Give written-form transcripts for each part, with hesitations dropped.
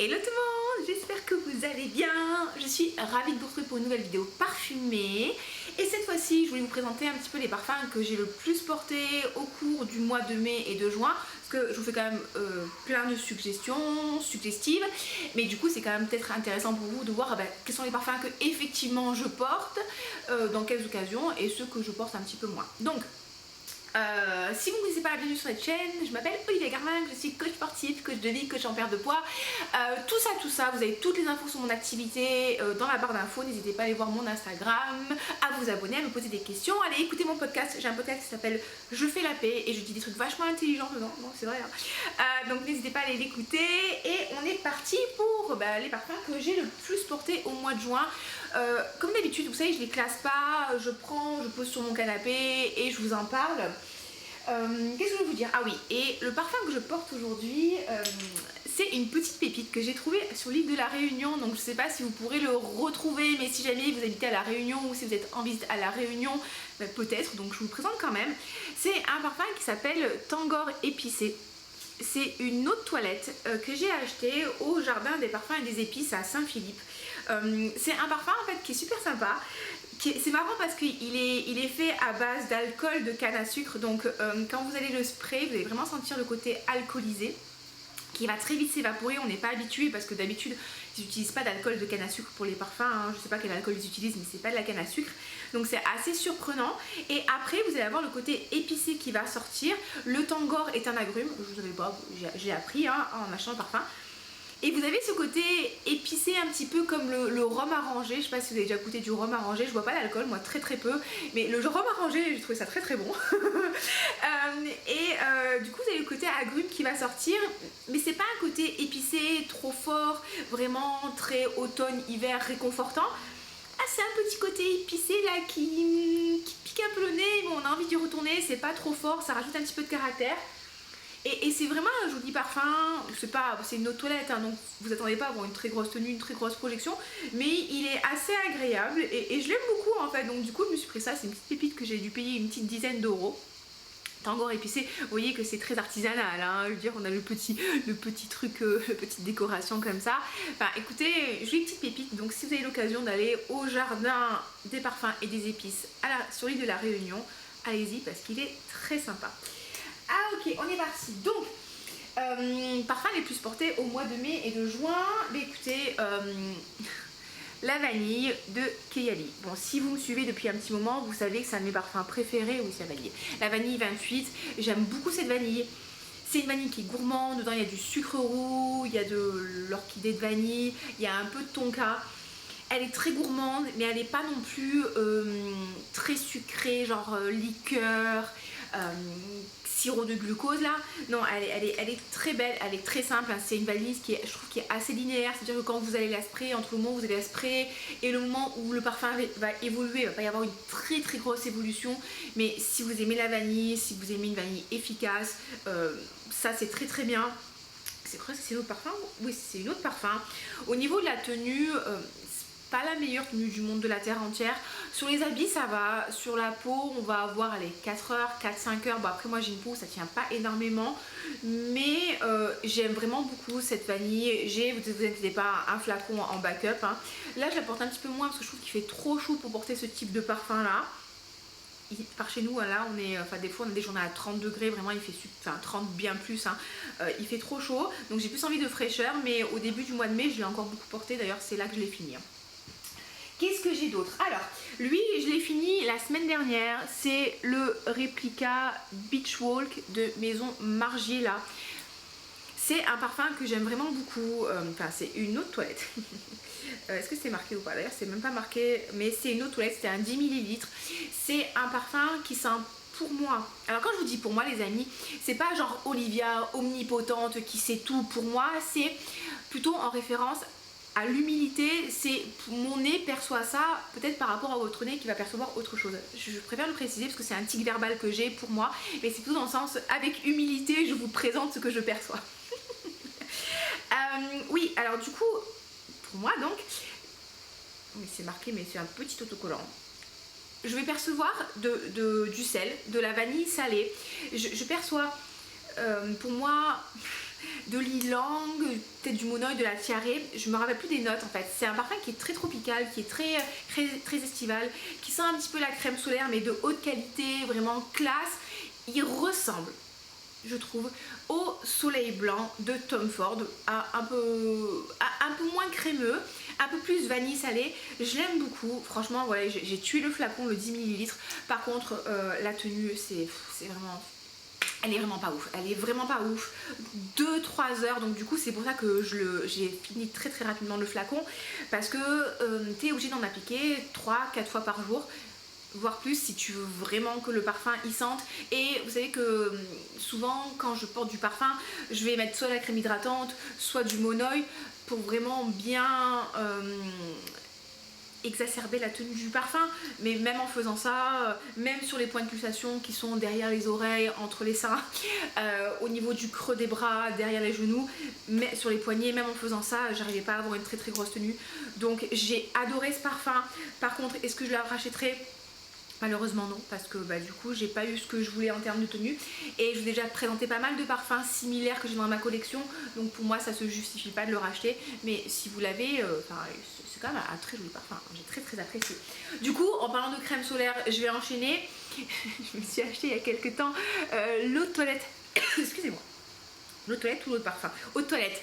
Hello tout le monde, j'espère que vous allez bien. Je suis ravie de vous retrouver pour une nouvelle vidéo parfumée. Et cette fois-ci, je voulais vous présenter un petit peu les parfums que j'ai le plus portés au cours du mois de mai et de juin. Parce que je vous fais quand même plein de suggestions suggestives. Mais du coup, c'est quand même peut-être intéressant pour vous de voir quels sont les parfums que effectivement je porte, dans quelles occasions, et ceux que je porte un petit peu moins. Donc, si vous ne connaissez pas, bienvenue sur cette chaîne. Je m'appelle Olivia Garmin, je suis coach sportif, coach de vie, coach en perte de poids. Tout ça, vous avez toutes les infos sur mon activité dans la barre d'infos. N'hésitez pas à aller voir mon Instagram, à vous abonner, à me poser des questions. Allez écouter mon podcast, j'ai un podcast qui s'appelle Je fais la paix et je dis des trucs vachement intelligents dedans, non c'est vrai hein. Donc n'hésitez pas à aller l'écouter. Et on est parti pour les parfums que j'ai le plus portés au mois de juin. Comme d'habitude, vous savez, je les classe pas, je pose sur mon canapé et je vous en parle. Qu'est-ce que je vais vous dire? Ah oui, et le parfum que je porte aujourd'hui, c'est une petite pépite que j'ai trouvée sur l'île de la Réunion. Donc je sais pas si vous pourrez le retrouver, mais si jamais vous habitez à la Réunion ou si vous êtes en visite à la Réunion, peut-être, donc je vous le présente quand même. C'est un parfum qui s'appelle Tangor épicé. C'est une eau de toilette que j'ai acheté au jardin des parfums et des épices à Saint-Philippe. C'est un parfum en fait qui est super sympa. C'est marrant parce qu'il est fait à base d'alcool de canne à sucre. Donc quand vous allez le spray, vous allez vraiment sentir le côté alcoolisé qui va très vite s'évaporer. On n'est pas habitué parce que d'habitude ils n'utilisent pas d'alcool de canne à sucre pour les parfums, hein. Je sais pas quel alcool ils utilisent, mais c'est pas de la canne à sucre, donc c'est assez surprenant. Et après vous allez avoir le côté épicé qui va sortir. Le Tangor est un agrume, je ne savais pas, j'ai appris hein, en achetant le parfum. Et vous avez ce côté épicé un petit peu comme le rhum arrangé. Je sais pas si vous avez déjà goûté du rhum arrangé, je bois pas d'alcool, moi très peu. Mais le rhum arrangé, j'ai trouvé ça très bon. Du coup vous avez le côté agrume qui va sortir. Mais c'est pas un côté épicé trop fort, vraiment très automne-hiver réconfortant. Ah, c'est un petit côté épicé là qui pique un peu le nez, mais on a envie d'y retourner, c'est pas trop fort, ça rajoute un petit peu de caractère. Et c'est vraiment un joli parfum, c'est une eau de toilette, hein, donc vous attendez pas à avoir une très grosse tenue, une très grosse projection, mais il est assez agréable et je l'aime beaucoup en fait, donc du coup je me suis pris ça, c'est une petite pépite que j'ai dû payer une petite dizaine d'euros. Tangor épicé, vous voyez que c'est très artisanal, hein, je veux dire on a le petit truc, la petite décoration comme ça. Enfin écoutez, j'ai une petite pépite, donc si vous avez l'occasion d'aller au jardin des parfums et des épices sur l'île de la Réunion, allez-y parce qu'il est très sympa. Ah ok, on est parti. Donc, parfums les plus portés au mois de mai et de juin. Mais écoutez, la vanille de Kayali. Bon, si vous me suivez depuis un petit moment, vous savez que c'est un de mes parfums préférés. Oui, c'est la vanille. La vanille 28, j'aime beaucoup cette vanille. C'est une vanille qui est gourmande, dedans il y a du sucre roux, il y a de l'orchidée de vanille, il y a un peu de tonka. Elle est très gourmande, mais elle n'est pas non plus très sucrée, genre liqueur, sirop de glucose là. Non, elle est très belle, elle est très simple, hein. C'est une vanille je trouve qui est assez linéaire, c'est-à-dire que quand vous allez la sprayer, entre le moment où vous allez la sprayer et le moment où le parfum va évoluer, il va pas y avoir une très grosse évolution. Mais si vous aimez la vanille, si vous aimez une vanille efficace, ça c'est très bien. C'est quoi, c'est une autre parfum? Oui, c'est une autre parfum. Au niveau de la tenue, pas la meilleure tenue du monde de la terre entière. Sur les habits ça va, sur la peau on va avoir les 4 heures, 4-5 heures. Bon après moi j'ai une peau, ça tient pas énormément, mais j'aime vraiment beaucoup cette vanille. J'ai, vous inquiétez pas, un flacon en backup hein. Là je la porte un petit peu moins parce que je trouve qu'il fait trop chaud pour porter ce type de parfum là. Par chez nous là on est, des fois on a des journées à 30 degrés, vraiment il fait 30 bien plus hein. Il fait trop chaud, donc j'ai plus envie de fraîcheur, mais au début du mois de mai je l'ai encore beaucoup porté, d'ailleurs c'est là que je l'ai fini hein. Qu'est-ce que j'ai d'autre? Alors, lui, je l'ai fini la semaine dernière. C'est le réplica Beach Walk de Maison Margiela. C'est un parfum que j'aime vraiment beaucoup. C'est une eau de toilette. Est-ce que c'est marqué ou pas? D'ailleurs, c'est même pas marqué, mais c'est une eau de toilette. C'est un 10 ml. C'est un parfum qui sent pour moi. Alors, quand je vous dis pour moi, les amis, c'est pas genre Olivia omnipotente qui sait tout pour moi. C'est plutôt en référence à l'humilité, c'est mon nez perçoit ça peut-être par rapport à votre nez qui va percevoir autre chose. Je préfère le préciser parce que c'est un tic verbal que j'ai pour moi, mais c'est tout dans le sens avec humilité je vous présente ce que je perçois. Oui, alors du coup, pour moi donc, oui c'est marqué mais c'est un petit autocollant. Je vais percevoir du sel, de la vanille salée. Je perçois, pour moi, de l'ylang, peut-être du monoï, de la tiare, je me rappelle plus des notes en fait. C'est un parfum qui est très tropical, qui est très estival, qui sent un petit peu la crème solaire mais de haute qualité, vraiment classe. Il ressemble, je trouve, au Soleil Blanc de Tom Ford, un peu moins crémeux, un peu plus vanille salée. Je l'aime beaucoup, franchement. Voilà, j'ai tué le flacon, le 10 ml. Par contre la tenue, c'est vraiment... Elle est vraiment pas ouf, elle est vraiment pas ouf. 2-3 heures, donc du coup c'est pour ça que j'ai fini très rapidement le flacon, parce que tu es obligé d'en appliquer 3-4 fois par jour, voire plus si tu veux vraiment que le parfum y sente. Et vous savez que souvent quand je porte du parfum, je vais mettre soit la crème hydratante, soit du monoï pour vraiment bien exacerber la tenue du parfum. Mais même en faisant ça, même sur les points de pulsation qui sont derrière les oreilles, entre les seins, au niveau du creux des bras, derrière les genoux, mais sur les poignets, même en faisant ça, j'arrivais pas à avoir une très grosse tenue. Donc j'ai adoré ce parfum. Par contre, est-ce que je la rachèterai? Malheureusement non, parce que du coup j'ai pas eu ce que je voulais en termes de tenue, et je vous ai déjà présenté pas mal de parfums similaires que j'ai dans ma collection, donc pour moi ça se justifie pas de le racheter. Mais si vous l'avez, c'est quand même un très joli parfum, j'ai très apprécié. Du coup, en parlant de crème solaire, je vais enchaîner. Je me suis acheté il y a quelques temps l'eau de toilette excusez-moi, l'eau de toilette ou l'eau de parfum? Eau de toilette,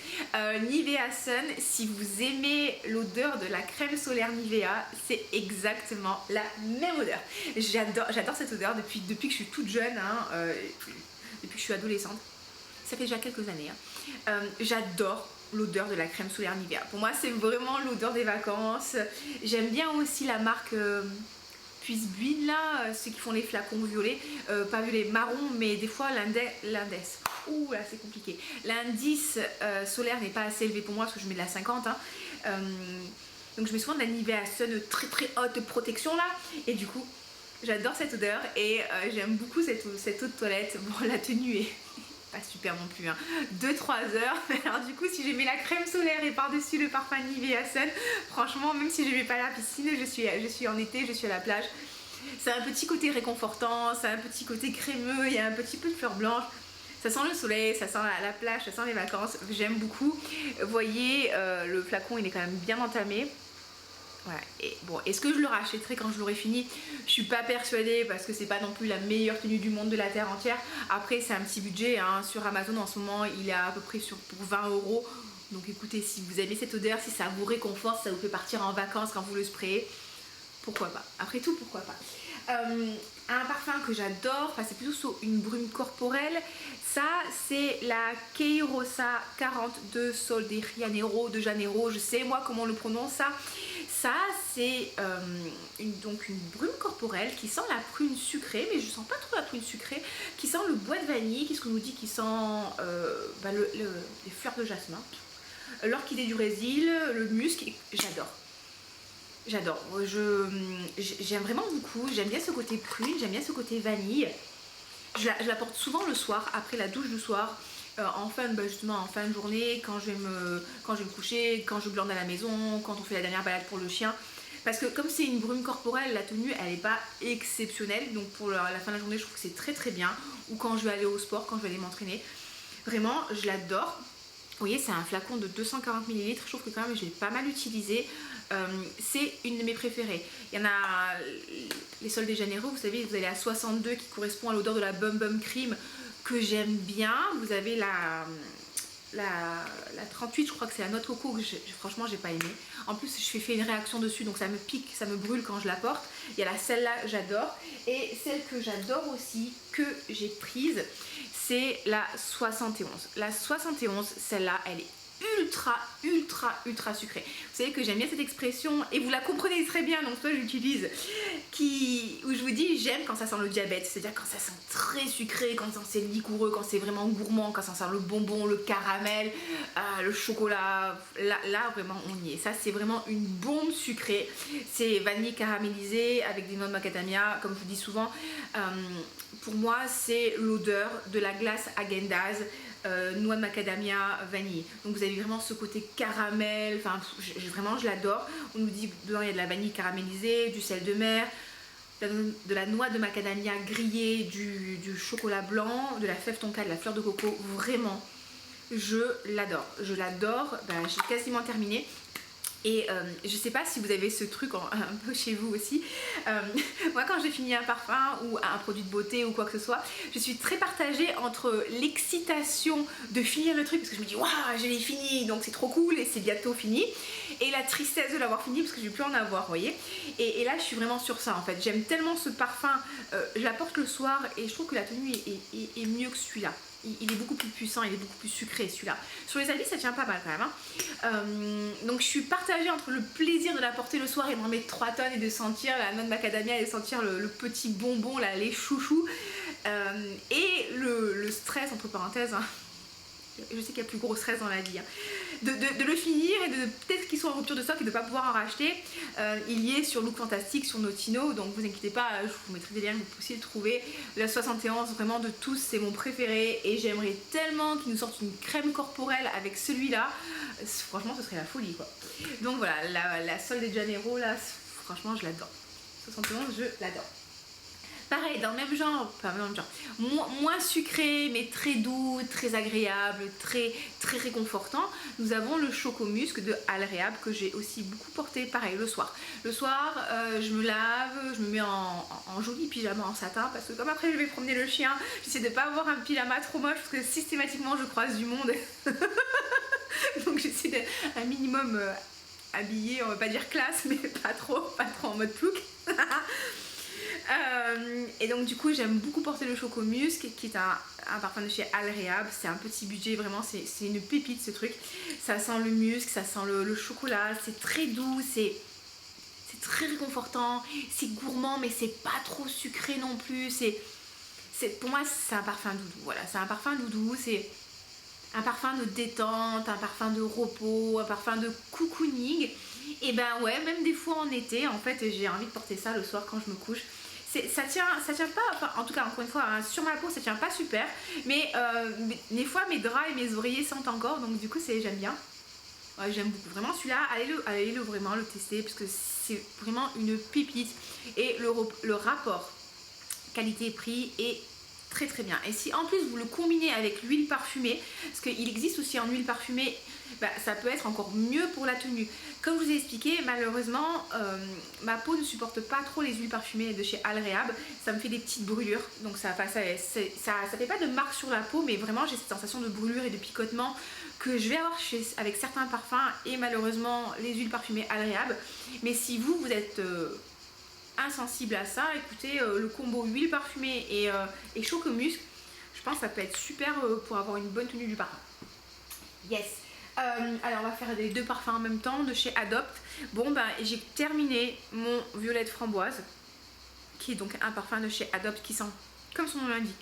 Nivea Sun. Si vous aimez l'odeur de la crème solaire Nivea, c'est exactement la même odeur. J'adore cette odeur depuis que je suis toute jeune, depuis que je suis adolescente. Ça fait déjà quelques années. J'adore l'odeur de la crème solaire Nivea. Pour moi, c'est vraiment l'odeur des vacances. J'aime bien aussi la marque... Puisse Buile là, ceux qui font les flacons violets, pas violet, marron, mais des fois l'index. Ouh là c'est compliqué. L'indice solaire n'est pas assez élevé pour moi parce que je mets de la 50. Donc je mets souvent de la Nivea Sun très haute protection là. Et du coup j'adore cette odeur et j'aime beaucoup cette eau de toilette. Bon, la tenue est pas super non plus, 2-3 heures. Alors du coup si j'ai mis la crème solaire et par dessus le parfum Nivea Sun, franchement même si je vais pas à la piscine, je suis en été, je suis à la plage, c'est un petit côté réconfortant, c'est un petit côté crémeux, il y a un petit peu de fleurs blanches, ça sent le soleil, ça sent la plage, ça sent les vacances. J'aime beaucoup. Vous voyez, le flacon il est quand même bien entamé. Voilà. Et bon, est-ce que je le rachèterai quand je l'aurai fini? Je suis pas persuadée parce que c'est pas non plus la meilleure tenue du monde de la terre entière. Après c'est un petit budget, sur Amazon en ce moment il est à peu près pour 20 €. Donc écoutez, si vous aimez cette odeur, si ça vous réconforte, si ça vous fait partir en vacances quand vous le sprayez, pourquoi pas? Après tout, pourquoi pas? Un parfum que j'adore, enfin c'est plutôt une brume corporelle, ça c'est la Kei Rosa 40 de Sol de Janeiro, je sais moi comment on le prononce ça. Ça c'est donc une brume corporelle qui sent la prune sucrée, mais je sens pas trop la prune sucrée, qui sent le bois de vanille, qu'est-ce qu'on nous dit, qui sent les fleurs de jasmin, l'orchidée du Brésil, le musc. J'adore, j'aime vraiment beaucoup, j'aime bien ce côté prune, j'aime bien ce côté vanille. Je la porte souvent le soir, après la douche du soir, justement en fin de journée, quand je vais me coucher, quand je glande à la maison, quand on fait la dernière balade pour le chien. Parce que comme c'est une brume corporelle, la tenue elle n'est pas exceptionnelle, donc pour la fin de la journée je trouve que c'est très bien. Ou quand je vais aller au sport, quand je vais aller m'entraîner, vraiment je l'adore. Vous voyez, c'est un flacon de 240 ml, je trouve que quand même je l'ai pas mal utilisé. C'est une de mes préférées. Il y en a les Sol de Janeiro, vous savez, vous avez la 62 qui correspond à l'odeur de la Bum Bum Cream que j'aime bien. Vous avez la 38, je crois que c'est la noix de coco que franchement j'ai pas aimé. En plus je fais une réaction dessus, donc ça me pique, ça me brûle quand je la porte. Il y a celle-là, j'adore. Et celle que j'adore aussi, que j'ai prise, c'est la 71. La 71, celle-là, elle est ultra sucrée. Vous savez que j'aime bien cette expression et vous la comprenez très bien, donc ça j'utilise, où je vous dis j'aime quand ça sent le diabète, c'est-à-dire quand ça sent très sucré, quand ça sent liquoreux, quand c'est vraiment gourmand, quand ça sent le bonbon, le caramel, le chocolat. Là vraiment on y est. Ça c'est vraiment une bombe sucrée. C'est vanille caramélisée avec des noix de macadamia, comme je vous dis souvent. Pour moi c'est l'odeur de la glace Häagen-Dazs, noix de macadamia, vanille. Donc vous avez vraiment ce côté caramel, enfin vraiment je l'adore. On nous dit dedans il y a de la vanille caramélisée, du sel de mer, de la noix de macadamia grillée, du chocolat blanc, de la fève tonka, de la fleur de coco. Vraiment je l'adore, bah, j'ai quasiment terminé. Et je sais pas si vous avez ce truc un peu chez vous aussi. Moi quand j'ai fini un parfum ou un produit de beauté ou quoi que ce soit, je suis très partagée entre l'excitation de finir le truc parce que je me dis waouh je l'ai fini donc c'est trop cool et c'est bientôt fini, et la tristesse de l'avoir fini parce que je vais plus en avoir, vous voyez. Et là je suis vraiment sur ça en fait. J'aime tellement ce parfum, je l'apporte le soir et je trouve que la tenue est mieux que celui-là. Il est beaucoup plus puissant, il est beaucoup plus sucré celui-là. Sur les habits ça tient pas mal quand même hein. Donc je suis partagée entre le plaisir de la porter le soir et d'en mettre 3 tonnes et de sentir la noix de macadamia et de sentir le petit bonbon là, les chouchous, et le stress entre parenthèses hein. Je sais qu'il y a plus gros stress dans la vie hein. De le finir et de peut-être qu'ils sont en rupture de stock et de ne pas pouvoir en racheter. Il y est sur Look Fantastique, sur Notino, donc vous inquiétez pas, je vous mettrai des liens que vous puissiez le trouver. Le 71 vraiment de tous c'est mon préféré et j'aimerais tellement qu'ils nous sortent une crème corporelle avec celui-là. Franchement ce serait la folie quoi. Donc voilà, la Sol de Janeiro là, franchement je l'adore. 71 je l'adore. Pareil, dans le même genre, moins sucré mais très doux, très agréable, très réconfortant, nous avons le Chocomusc de Alréab que j'ai aussi beaucoup porté, pareil, le soir. Le soir, je me lave, je me mets en joli pyjama en satin parce que comme après je vais promener le chien, j'essaie de ne pas avoir un pyjama trop moche parce que systématiquement je croise du monde. Donc j'essaie d'être un minimum habillée, on va pas dire classe, mais pas trop en mode plouc. Et donc du coup j'aime beaucoup porter le Chocomusc qui est un parfum de chez Alréab. C'est un petit budget, vraiment c'est une pépite ce truc. Ça sent le musc, ça sent le chocolat, c'est très doux, c'est très réconfortant, c'est gourmand mais c'est pas trop sucré non plus. Pour moi c'est un parfum doudou, voilà, c'est un parfum doudou, c'est un parfum de détente, un parfum de repos, un parfum de cocooning. Et ben ouais, même des fois en été en fait j'ai envie de porter ça le soir quand je me couche. Ça tient pas, enfin, en tout cas encore une fois hein, sur ma peau ça tient pas super, mais des fois mes draps et mes oreillers sentent encore, donc du coup j'aime bien. Ouais, j'aime beaucoup vraiment celui-là, allez-le vraiment le tester parce que c'est vraiment une pépite et le rapport qualité-prix est très bien. Et si en plus vous le combinez avec l'huile parfumée, parce qu'il existe aussi en huile parfumée, bah, ça peut être encore mieux pour la tenue. Comme je vous ai expliqué, malheureusement ma peau ne supporte pas trop les huiles parfumées de chez Alréab, ça me fait des petites brûlures, donc ça fait pas de marque sur la peau, mais vraiment j'ai cette sensation de brûlure et de picotement que je vais avoir avec certains parfums et malheureusement les huiles parfumées Alréab. Mais si vous êtes insensible à ça, écoutez, le combo huile parfumée et Chocomusc, je pense que ça peut être super pour avoir une bonne tenue du parfum. Yes. Alors on va faire les deux parfums en même temps de chez Adopt. Bon ben j'ai terminé mon violette framboise qui est donc un parfum de chez Adopt qui sent comme son nom l'indique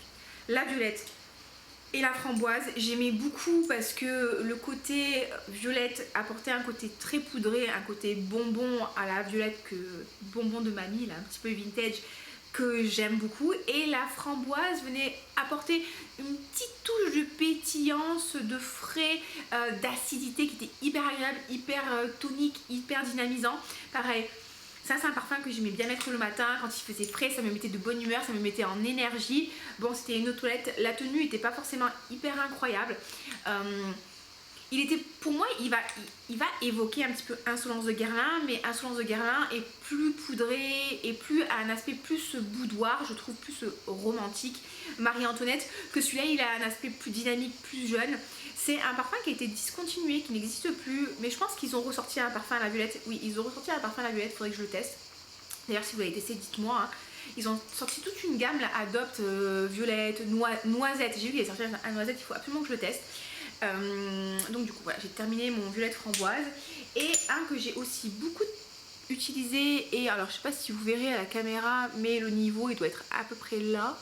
la violette et la framboise. J'aimais beaucoup parce que le côté violette apportait un côté très poudré, un côté bonbon à la violette, que bonbon de mamie là, un petit peu vintage, que j'aime beaucoup, et la framboise venait apporter une petite touche de pétillance, de frais, d'acidité qui était hyper agréable, hyper tonique, hyper dynamisant. Pareil, ça c'est un parfum que j'aimais bien mettre le matin quand il faisait frais, ça me mettait de bonne humeur, ça me mettait en énergie. Bon, c'était une eau de toilette, la tenue n'était pas forcément hyper incroyable. Pour moi, il va évoquer un petit peu Insolence de Guerlain, mais Insolence de Guerlain est plus poudré et un aspect plus boudoir, je trouve plus romantique, Marie-Antoinette, que celui-là il a un aspect plus dynamique, plus jeune. C'est un parfum qui a été discontinué, qui n'existe plus, mais je pense qu'ils ont ressorti un parfum à la violette. Oui, ils ont ressorti un parfum à la violette, il faudrait que je le teste. D'ailleurs, si vous l'avez testé, dites-moi. Hein. Ils ont sorti toute une gamme, là, Adopt, violette, noisette. J'ai vu qu'il est sorti un noisette, il faut absolument que je le teste. Donc du coup, voilà, j'ai terminé mon violette framboise. Et un que j'ai aussi beaucoup utilisé, et alors je sais pas si vous verrez à la caméra, mais le niveau, il doit être à peu près là.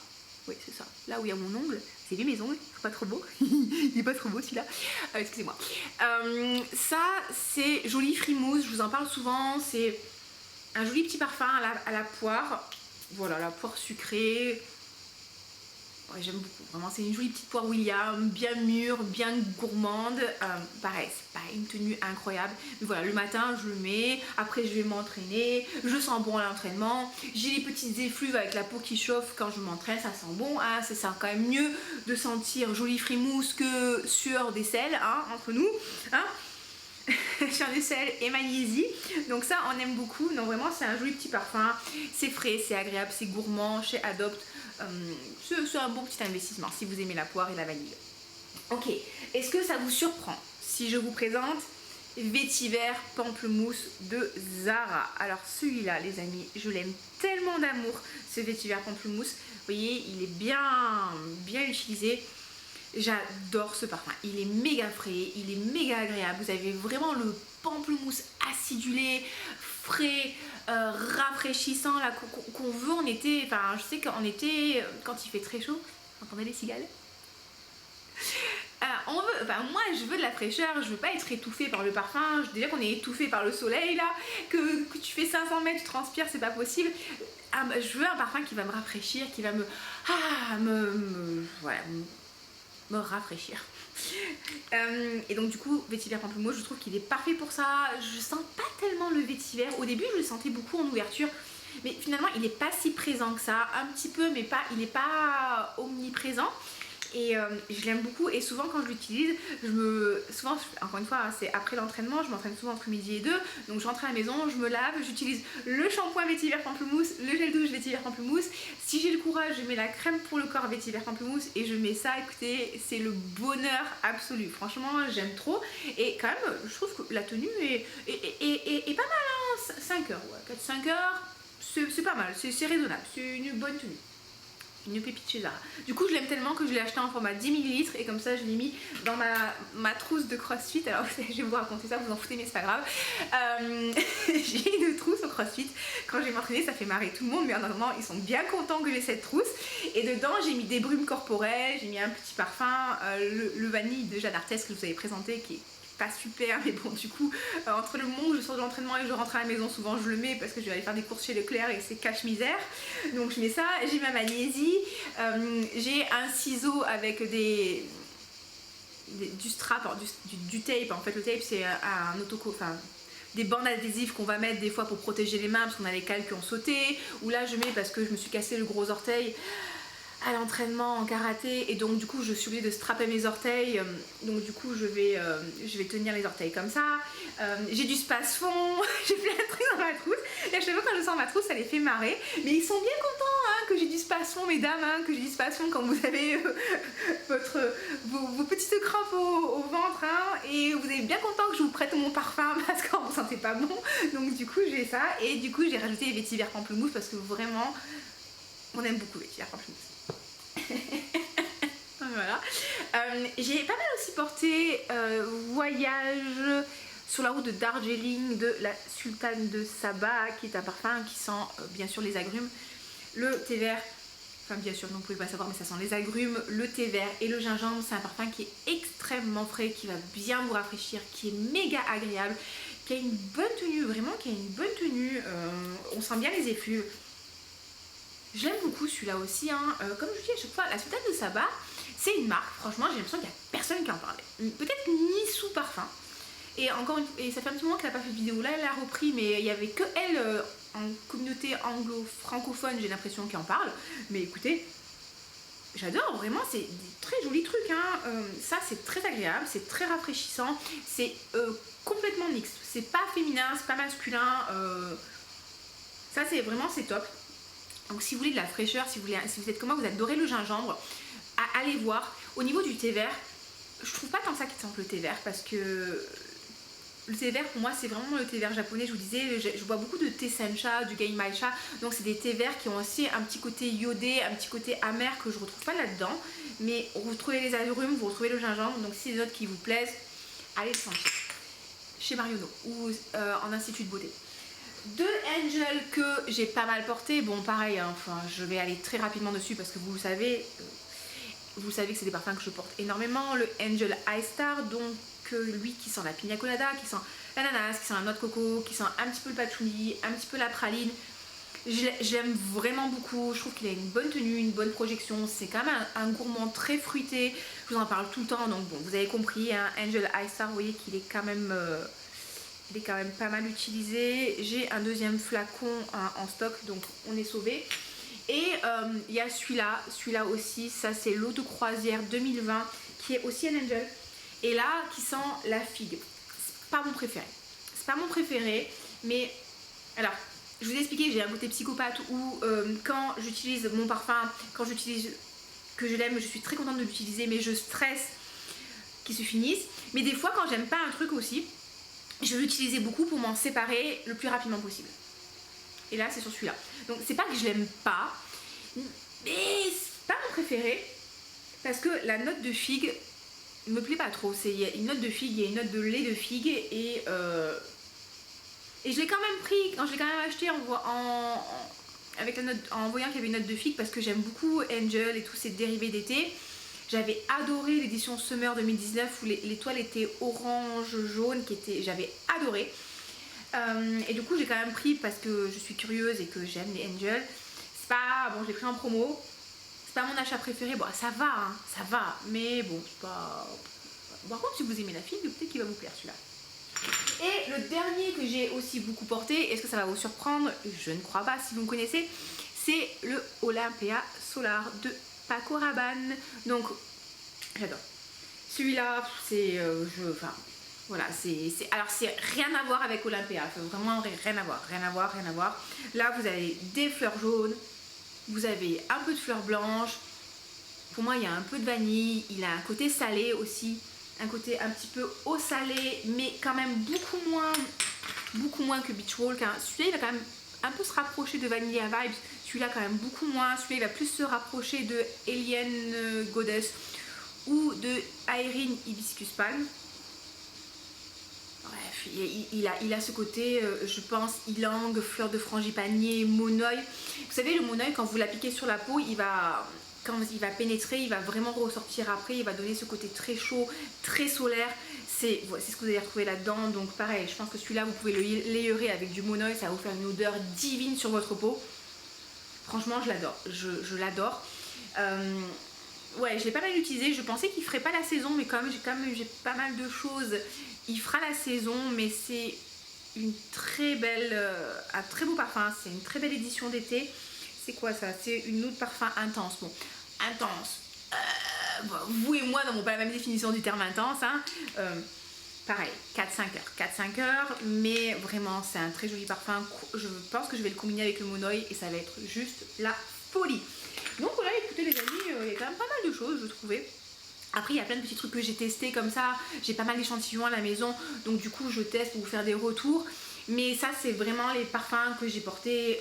Oui, c'est ça, là où il y a mon ongle. C'est lui mes ongles, c'est pas trop beau. Il est pas trop beau celui-là. Excusez-moi. Ça, c'est Joli Frimousse, je vous en parle souvent. C'est un joli petit parfum à la poire. Voilà, la poire sucrée. Ouais, j'aime beaucoup, vraiment c'est une jolie petite poire William, bien mûre, bien gourmande. Pareil, c'est pas une tenue incroyable, mais voilà, le matin je le mets, après je vais m'entraîner, je sens bon à l'entraînement, j'ai les petites effluves avec la peau qui chauffe quand je m'entraîne, ça sent bon, hein, c'est ça quand même mieux de sentir jolie frimousse que sueur d'aisselle, hein, entre nous, hein. Sur des sels et magnésie, donc ça on aime beaucoup. Non, vraiment c'est un joli petit parfum, c'est frais, c'est agréable, c'est gourmand chez Adopt. C'est un bon petit investissement si vous aimez la poire et la vanille. Ok, est-ce que ça vous surprend si je vous présente Vétiver Pamplemousse de Zara? Alors celui-là les amis, je l'aime tellement d'amour, ce Vétiver Pamplemousse. Vous voyez, il est bien utilisé. J'adore ce parfum, il est méga frais, il est méga agréable. Vous avez vraiment le pamplemousse acidulé, frais, rafraîchissant là qu'on veut en été. Enfin, je sais qu'en été, quand il fait très chaud, vous entendez les cigales? Moi je veux de la fraîcheur, je veux pas être étouffée par le parfum. Déjà qu'on est étouffé par le soleil là, que tu fais 500 mètres, tu transpires, c'est pas possible. Je veux un parfum qui va me rafraîchir, qui va me rafraîchir. Et donc du coup Vétiver Pamplemousse, je trouve qu'il est parfait pour ça. Je sens pas tellement le vétiver, au début je le sentais beaucoup en ouverture, mais finalement il n'est pas si présent que ça, un petit peu, mais pas, il n'est pas omniprésent. Et je l'aime beaucoup, et souvent quand je l'utilise, encore une fois, hein, c'est après l'entraînement, je m'entraîne souvent entre midi et 2, donc je rentre à la maison, je me lave, j'utilise le shampoing Vétiver Pamplemousse, le gel douche Vétiver Pamplemousse. Si j'ai le courage, je mets la crème pour le corps Vétiver Pamplemousse et je mets ça. Écoutez, c'est le bonheur absolu, franchement j'aime trop. Et quand même je trouve que la tenue est pas mal, hein. 5 heures, ouais, 4-5 heures, c'est pas mal, c'est raisonnable, c'est une bonne tenue. Une pépite chez Zara. Du coup je l'aime tellement que je l'ai acheté en format 10 ml, et comme ça je l'ai mis dans ma trousse de crossfit. Alors je vais vous raconter ça, vous en foutez mais c'est pas grave. J'ai une trousse au crossfit, quand je vais m'entraîner ça fait marrer tout le monde, mais en attendant ils sont bien contents que j'ai cette trousse. Et dedans j'ai mis des brumes corporelles, j'ai mis un petit parfum, le vanille de Jeanne Arthès que je vous avais présenté, qui est pas super, mais bon du coup entre le moment où je sors de l'entraînement et je rentre à la maison, souvent je le mets parce que je vais aller faire des courses chez Leclerc et c'est cache misère, donc je mets ça. J'ai ma magnésie, j'ai un ciseau avec du strap, alors du tape. En fait le tape c'est un enfin des bandes adhésives qu'on va mettre des fois pour protéger les mains parce qu'on a les cales qui ont sauté, ou là je mets parce que je me suis cassé le gros orteil à l'entraînement en karaté, et donc du coup je suis obligée de strapper mes orteils, donc du coup je vais tenir les orteils comme ça. J'ai du space-fond, j'ai plein de trucs dans ma trousse, et à chaque fois quand je sors ma trousse ça les fait marrer, mais ils sont bien contents, hein, que j'ai du space-fond, mesdames, hein, que j'ai du space-fond quand vous avez vos petites crampes au ventre, hein, et vous êtes bien contents que je vous prête mon parfum parce qu'on vous sentez pas bon, donc du coup j'ai ça. Et du coup j'ai rajouté les Vétiver Pamplemousse parce que vraiment on aime beaucoup Vétiver Pamplemousse. Voilà. J'ai pas mal aussi porté Voyage sur la route de Darjeeling de la Sultane de Saba, qui est un parfum qui sent bien sûr les agrumes, le thé vert, enfin bien sûr non, vous pouvez pas savoir, mais ça sent les agrumes, le thé vert et le gingembre. C'est un parfum qui est extrêmement frais, qui va bien vous rafraîchir, qui est méga agréable, qui a une bonne tenue, vraiment qui a une bonne tenue, on sent bien les effluves. Je l'aime beaucoup celui-là aussi, hein. Comme je vous dis à chaque fois, la Sultane de Saba, c'est une marque, franchement j'ai l'impression qu'il n'y a personne qui en parlait. Peut-être ni sous parfum. Et encore une fois, et ça fait un petit moment qu'elle n'a pas fait de vidéo, là elle a repris, mais il n'y avait que elle en communauté anglo-francophone, j'ai l'impression, qui en parle. Mais écoutez, j'adore, vraiment, c'est des très jolis trucs, hein. Ça c'est très agréable, c'est très rafraîchissant, c'est complètement mixte, c'est pas féminin, c'est pas masculin, ça c'est vraiment, c'est top. Donc si vous voulez de la fraîcheur, si vous êtes comme moi, vous adorez le gingembre, allez voir. Au niveau du thé vert, je trouve pas tant ça qui sent le thé vert, parce que le thé vert pour moi c'est vraiment le thé vert japonais. Je vous disais, je bois beaucoup de thé sencha, du genmaicha, donc c'est des thés verts qui ont aussi un petit côté iodé, un petit côté amer que je retrouve pas là-dedans. Mais vous retrouvez les agrumes, vous retrouvez le gingembre, donc si c'est des notes qui vous plaisent, allez le sentir chez Marionneau ou en institut de beauté. Deux Angel que j'ai pas mal porté, bon pareil, hein, enfin, je vais aller très rapidement dessus parce que vous savez que c'est des parfums que je porte énormément. Le Angel Ice Star, donc lui qui sent la pina colada, qui sent l'ananas, qui sent la noix de coco, qui sent un petit peu le patchouli, un petit peu la praline. J'aime vraiment beaucoup, je trouve qu'il a une bonne tenue, une bonne projection, c'est quand même un gourmand très fruité, je vous en parle tout le temps, donc bon, vous avez compris, hein, Angel Eye Star, vous voyez qu'il est quand même... il est quand même pas mal utilisé. J'ai un deuxième flacon en stock, donc on est sauvé. Et il y a celui-là aussi, ça c'est l'eau de croisière 2020, qui est aussi un Angel. Et là, qui sent la figue. C'est pas mon préféré. C'est pas mon préféré, mais alors, je vous ai expliqué, j'ai un côté psychopathe où quand j'utilise mon parfum, quand j'utilise que je l'aime, je suis très contente de l'utiliser, mais je stresse qu'il se finisse. Mais des fois, quand j'aime pas un truc aussi, je vais l'utiliser beaucoup pour m'en séparer le plus rapidement possible. Et là, c'est sur celui-là. Donc, c'est pas que je l'aime pas, mais c'est pas mon préféré. Parce que la note de figue me plaît pas trop. Il y a une note de figue, il y a une note de lait de figue. Et je l'ai quand même pris, quand je l'ai quand même acheté avec la note, en voyant qu'il y avait une note de figue. Parce que j'aime beaucoup Angel et tous ces dérivés d'été. J'avais adoré l'édition Summer 2019 où les toiles étaient orange, jaune, j'avais adoré. Et du coup, j'ai quand même pris parce que je suis curieuse et que j'aime les Angel. C'est pas... Bon, je l'ai pris en promo. C'est pas mon achat préféré. Bon, ça va, hein, ça va. Mais bon, c'est pas... Par contre, si vous aimez la figue, peut-être qu'il va vous plaire celui-là. Et le dernier que j'ai aussi beaucoup porté, est-ce que ça va vous surprendre? Je ne crois pas si vous me connaissez. C'est le Olympia Solar de Paco Rabanne. Donc j'adore celui-là, c'est enfin voilà, alors c'est rien à voir avec Olympia, vraiment rien à voir. Là vous avez des fleurs jaunes, vous avez un peu de fleurs blanches, pour moi il y a un peu de vanille, il a un côté salé aussi, un côté un petit peu eau salée, mais quand même beaucoup moins que Beach Walk, hein. Celui-là il va quand même un peu se rapprocher de Vanilla Vibes, celui-là quand même beaucoup moins, celui-là il va plus se rapprocher de Alien Goddess ou de Irene Hibiscus Palm. Bref, il a ce côté, je pense, ylang, fleur de frangipanier, monoeil. Vous savez, le monoeil, quand vous l'appliquez sur la peau, quand il va pénétrer, il va vraiment ressortir après, il va donner ce côté très chaud, très solaire. C'est ce que vous allez retrouver là-dedans. Donc pareil, je pense que celui-là, vous pouvez le layerer avec du monoeil, ça va vous faire une odeur divine sur votre peau. Franchement, je l'adore, je l'adore. Ouais, je l'ai pas mal utilisé, je pensais qu'il ferait pas la saison, mais quand même j'ai pas mal de choses. Il fera la saison, mais c'est une très belle, un très beau parfum, c'est une très belle édition d'été. C'est quoi ça? C'est une eau de parfum intense. Bon, intense. Bon, vous et moi n'avons pas la même définition du terme intense, hein. Pareil, 4-5 heures, mais vraiment c'est un très joli parfum. Je pense que je vais le combiner avec le monoeil et ça va être juste la folie. Donc voilà, écoutez les amis, il y a quand même pas mal de choses, je trouvais. Après, il y a plein de petits trucs que j'ai testés comme ça. J'ai pas mal d'échantillons à la maison, donc du coup je teste pour vous faire des retours. Mais ça, c'est vraiment les parfums que j'ai portés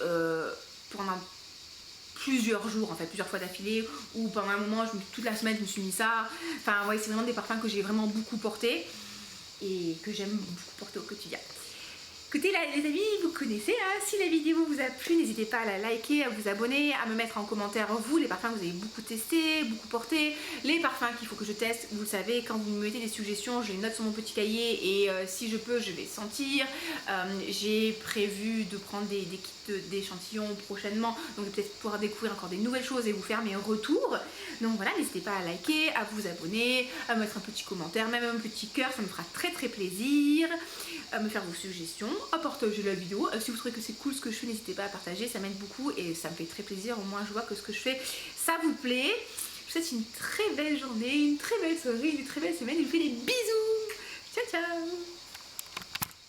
pendant plusieurs jours, en fait, plusieurs fois d'affilée, ou pendant un moment, toute la semaine je me suis mis ça. Enfin ouais, c'est vraiment des parfums que j'ai vraiment beaucoup portés et que j'aime beaucoup porter au quotidien. Écoutez là, les amis, vous connaissez, hein. Si la vidéo vous a plu, n'hésitez pas à la liker, à vous abonner, à me mettre en commentaire vous, les parfums que vous avez beaucoup testés, beaucoup portés, les parfums qu'il faut que je teste. Vous savez, quand vous me mettez des suggestions, je les note sur mon petit cahier et si je peux, je vais sentir. J'ai prévu de prendre des kits d'échantillons prochainement, donc je vais peut-être pouvoir découvrir encore des nouvelles choses et vous faire mes retours. Donc voilà, n'hésitez pas à liker, à vous abonner, à mettre un petit commentaire, même un petit cœur, ça me fera très très plaisir, à me faire vos suggestions, à partager la vidéo. Si vous trouvez que c'est cool ce que je fais, n'hésitez pas à partager, ça m'aide beaucoup et ça me fait très plaisir. Au moins je vois que ce que je fais, ça vous plaît. Je vous souhaite une très belle journée, une très belle soirée, une très belle semaine. Je vous fais des bisous. Ciao ciao.